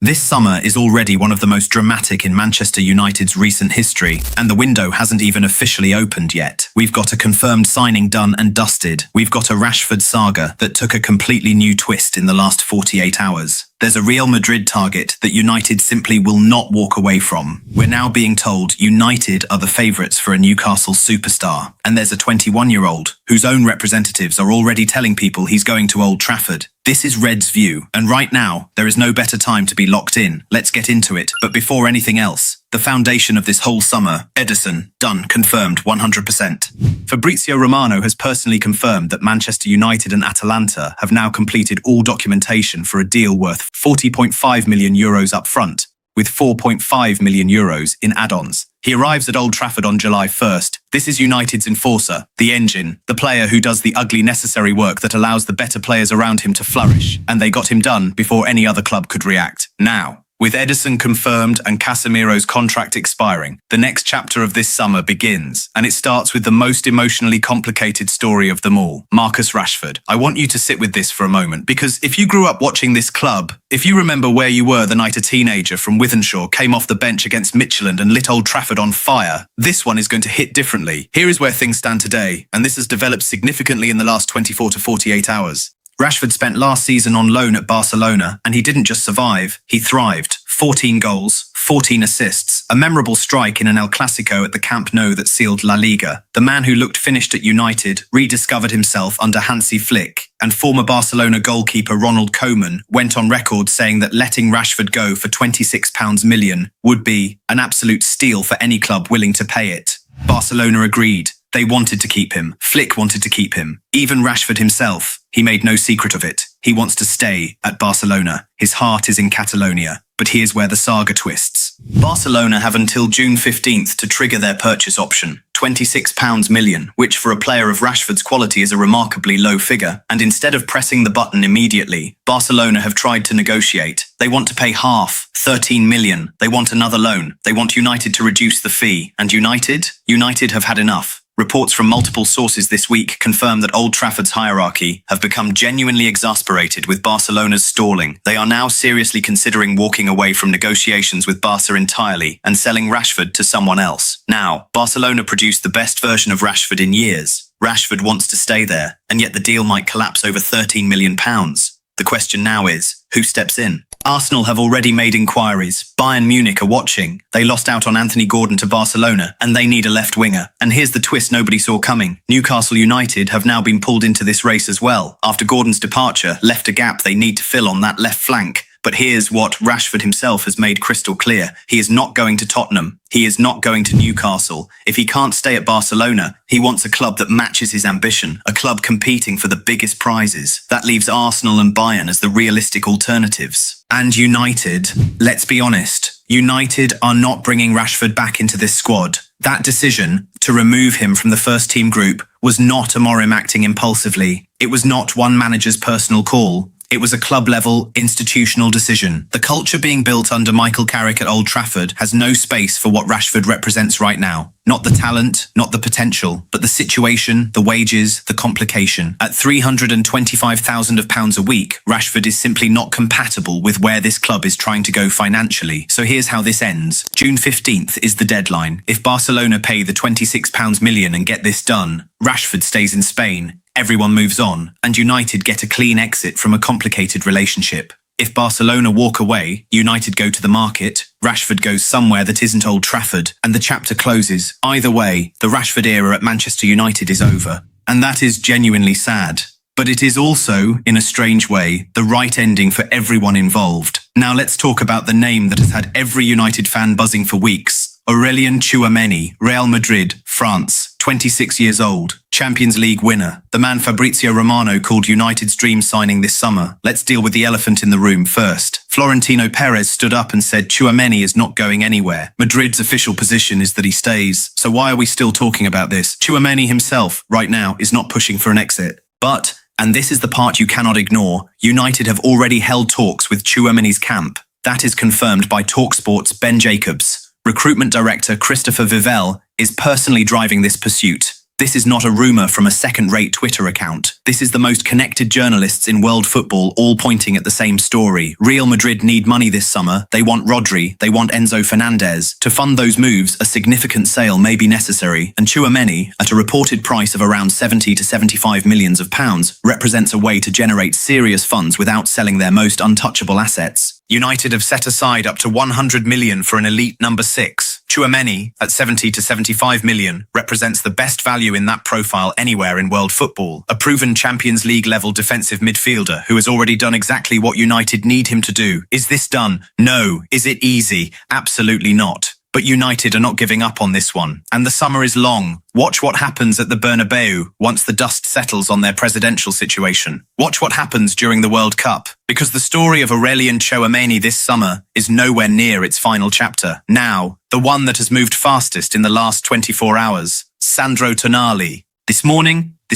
This summer is already one of the most dramatic in Manchester United's recent history, and the window hasn't even officially opened yet. We've got a confirmed signing done and dusted. We've got a Rashford saga that took a completely new twist in the last 48 hours. There's a Real Madrid target that United simply will not walk away from. We're now being told United are the favourites for a Newcastle superstar. And there's a 21-year-old whose own representatives are already telling people he's going to Old Trafford. This is Red's view, and right now, there is no better time to be locked in. Let's get into it. But before anything else, the foundation of this whole summer, Éderson, done, confirmed 100%. Fabrizio Romano has personally confirmed that Manchester United and Atalanta have now completed all documentation for a deal worth €40.5 million up front, with €4.5 million in add-ons. He arrives at Old Trafford on July 1st. This is United's enforcer, the engine, the player who does the ugly necessary work that allows the better players around him to flourish, and they got him done before any other club could react. Now, with Éderson confirmed and Casemiro's contract expiring, the next chapter of this summer begins, and it starts with the most emotionally complicated story of them all, Marcus Rashford. I want you to sit with this for a moment, because if you grew up watching this club, if you remember where you were the night a teenager from Wythenshawe came off the bench against Midtjylland and lit Old Trafford on fire, this one is going to hit differently. Here is where things stand today, and this has developed significantly in the last 24 to 48 hours. Rashford spent last season on loan at Barcelona, and he didn't just survive, he thrived. 14 goals, 14 assists, a memorable strike in an El Clasico at the Camp Nou that sealed La Liga. The man who looked finished at United rediscovered himself under Hansi Flick, and former Barcelona goalkeeper Ronald Koeman went on record saying that letting Rashford go for £26 million would be an absolute steal for any club willing to pay it. Barcelona agreed. They wanted to keep him. Flick wanted to keep him. Even Rashford himself, he made no secret of it. He wants to stay at Barcelona. His heart is in Catalonia. But here's where the saga twists. Barcelona have until June 15th to trigger their purchase option, £26 million, which for a player of Rashford's quality is a remarkably low figure. And instead of pressing the button immediately, Barcelona have tried to negotiate. They want to pay half, £13 million. They want another loan. They want United to reduce the fee. And United have had enough. Reports from multiple sources this week confirm that Old Trafford's hierarchy have become genuinely exasperated with Barcelona's stalling. They are now seriously considering walking away from negotiations with Barca entirely and selling Rashford to someone else. Now, Barcelona produced the best version of Rashford in years. Rashford wants to stay there, and yet the deal might collapse over £13 million. The question now is, who steps in? Arsenal have already made inquiries. Bayern Munich are watching. They lost out on Anthony Gordon to Barcelona, and they need a left winger. And here's the twist nobody saw coming. Newcastle United have now been pulled into this race as well. After Gordon's departure, left a gap they need to fill on that left flank. But here's what Rashford himself has made crystal clear. He is not going to Tottenham. He is not going to Newcastle. If he can't stay at Barcelona, he wants a club that matches his ambition, a club competing for the biggest prizes. That leaves Arsenal and Bayern as the realistic alternatives. And United, let's be honest, United are not bringing Rashford back into this squad. That decision to remove him from the first team group was not Amorim acting impulsively. It was not one manager's personal call. It was a club-level, institutional decision. The culture being built under Michael Carrick at Old Trafford has no space for what Rashford represents right now. Not the talent, not the potential, but the situation, the wages, the complication. At £325,000 a week, Rashford is simply not compatible with where this club is trying to go financially. So here's how this ends. June 15th is the deadline. If Barcelona pay the £26 million and get this done, Rashford stays in Spain. Everyone moves on, and United get a clean exit from a complicated relationship. If Barcelona walk away, United go to the market, Rashford goes somewhere that isn't Old Trafford, and the chapter closes. Either way, the Rashford era at Manchester United is over. And that is genuinely sad. But it is also, in a strange way, the right ending for everyone involved. Now let's talk about the name that has had every United fan buzzing for weeks. Aurelien Tchouameni, Real Madrid, France, 26 years old, Champions League winner. The man Fabrizio Romano called United's dream signing this summer. Let's deal with the elephant in the room first. Florentino Perez stood up and said Tchouameni is not going anywhere. Madrid's official position is that he stays. So why are we still talking about this? Tchouameni himself, right now, is not pushing for an exit. But, and this is the part you cannot ignore, United have already held talks with Tchouameni's camp. That is confirmed by TalkSport's Ben Jacobs. Recruitment director Christopher Vivell is personally driving this pursuit. This is not a rumour from a second-rate Twitter account. This is the most connected journalists in world football all pointing at the same story. Real Madrid need money this summer. They want Rodri. They want Enzo Fernandez. To fund those moves, a significant sale may be necessary, and Tchouameni, at a reported price of around 70 to 75 millions of pounds, represents a way to generate serious funds without selling their most untouchable assets. United have set aside up to 100 million for an elite number 6. Tchouameni, at 70 to 75 million, represents the best value in that profile anywhere in world football. A proven Champions League level defensive midfielder who has already done exactly what United need him to do. Is this done? No. Is it easy? Absolutely not. But United are not giving up on this one. And the summer is long. Watch what happens at the Bernabeu once the dust settles on their presidential situation. Watch what happens during the World Cup. Because the story of Aurelien Tchouameni this summer is nowhere near its final chapter. Now, the one that has moved fastest in the last 24 hours. Sandro Tonali. This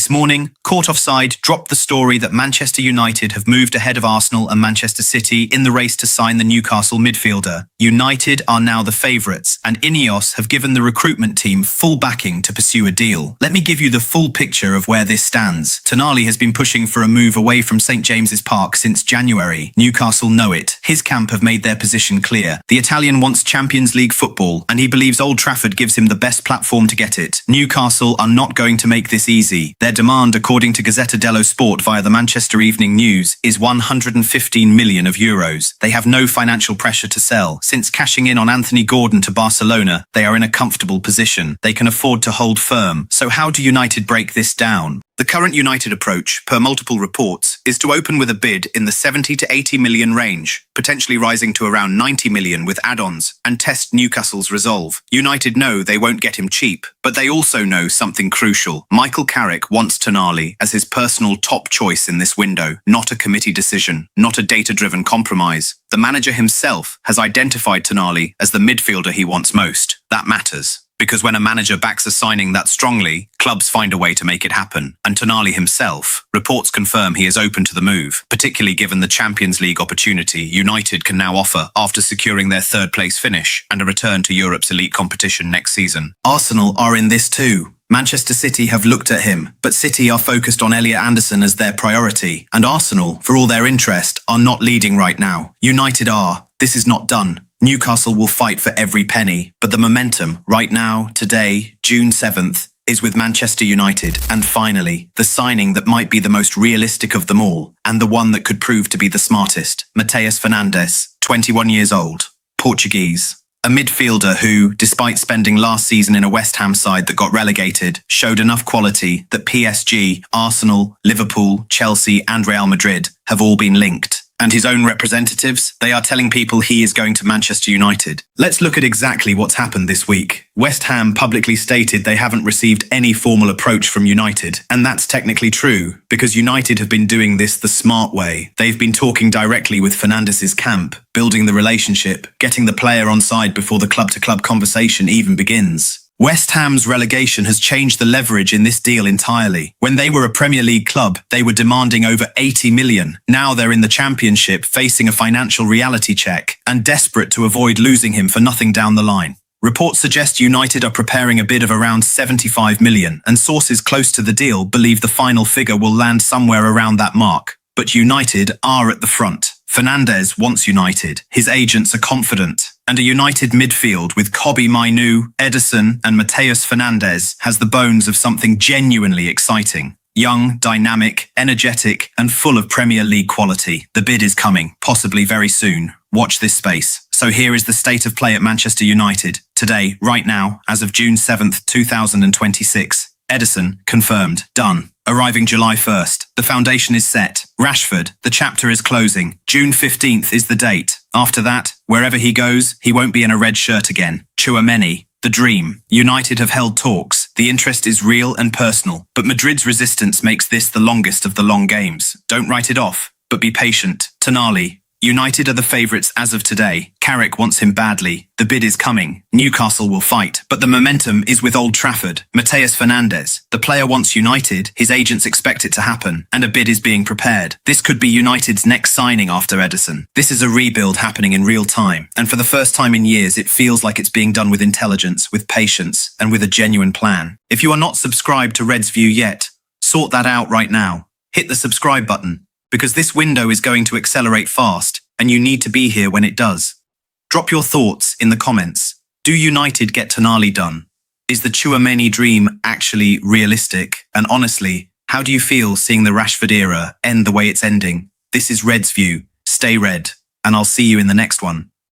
morning, Caught Offside dropped the story that Manchester United have moved ahead of Arsenal and Manchester City in the race to sign the Newcastle midfielder. United are now the favourites, and Ineos have given the recruitment team full backing to pursue a deal. Let me give you the full picture of where this stands. Tonali has been pushing for a move away from St James's Park since January. Newcastle know it. His camp have made their position clear. The Italian wants Champions League football, and he believes Old Trafford gives him the best platform to get it. Newcastle are not going to make this easy. Their demand, according to Gazzetta dello Sport via the Manchester Evening News, is 115 million euros. They have no financial pressure to sell. Since cashing in on Anthony Gordon to Barcelona, they are in a comfortable position. They can afford to hold firm. So how do United break this down? The current United approach, per multiple reports, is to open with a bid in the 70 to 80 million range, potentially rising to around 90 million with add-ons, and test Newcastle's resolve. United know they won't get him cheap, but they also know something crucial. Michael Carrick wants Tonali as his personal top choice in this window, not a committee decision, not a data-driven compromise. The manager himself has identified Tonali as the midfielder he wants most. That matters. Because when a manager backs a signing that strongly, clubs find a way to make it happen. And Tonali himself, reports confirm he is open to the move, particularly given the Champions League opportunity United can now offer after securing their third-place finish and a return to Europe's elite competition next season. Arsenal are in this too. Manchester City have looked at him, but City are focused on Elliot Anderson as their priority. And Arsenal, for all their interest, are not leading right now. United are. This is not done. Newcastle will fight for every penny, but the momentum, right now, today, June 7th, is with Manchester United. And finally, the signing that might be the most realistic of them all, and the one that could prove to be the smartest, MATEUS FERNANDES, 21 years old, Portuguese. A midfielder who, despite spending last season in a West Ham side that got relegated, showed enough quality that PSG, Arsenal, Liverpool, Chelsea and Real Madrid have all been linked. And his own representatives, they are telling people he is going to Manchester United. Let's look at exactly what's happened this week. West Ham publicly stated they haven't received any formal approach from United. And that's technically true, because United have been doing this the smart way. They've been talking directly with Fernandes' camp, building the relationship, getting the player on side before the club-to-club conversation even begins. West Ham's relegation has changed the leverage in this deal entirely. When they were a Premier League club, they were demanding over 80 million. Now they're in the Championship, facing a financial reality check and desperate to avoid losing him for nothing down the line. Reports suggest United are preparing a bid of around 75 million, and sources close to the deal believe the final figure will land somewhere around that mark. But United are at the front. Fernandes wants United. His agents are confident. And a United midfield with Kobbie Mainoo, Éderson and MATEUS FERNANDES has the bones of something genuinely exciting. Young, dynamic, energetic and full of Premier League quality. The bid is coming, possibly very soon. Watch this space. So here is the state of play at Manchester United. Today, right now, as of June 7th, 2026. Éderson, confirmed, done. Arriving July 1st. The foundation is set. Rashford, the chapter is closing. June 15th is the date. After that, wherever he goes, he won't be in a red shirt again. Tchouameni, the dream. United have held talks. The interest is real and personal. But Madrid's resistance makes this the longest of the long games. Don't write it off, but be patient. Tonali, United are the favourites as of today. Carrick wants him badly. The bid is coming. Newcastle will fight, but the momentum is with Old Trafford. MATEUS FERNANDES. The player wants United, his agents expect it to happen, and a bid is being prepared. This could be United's next signing after Éderson. This is a rebuild happening in real time, and for the first time in years it feels like it's being done with intelligence, with patience, and with a genuine plan. If you are not subscribed to Red's View yet, sort that out right now. Hit the subscribe button, because this window is going to accelerate fast, and you need to be here when it does. Drop your thoughts in the comments. Do United get Tonali done? Is the Tchouameni dream actually realistic? And honestly, how do you feel seeing the Rashford era end the way it's ending? This is Red's View. Stay red, and I'll see you in the next one.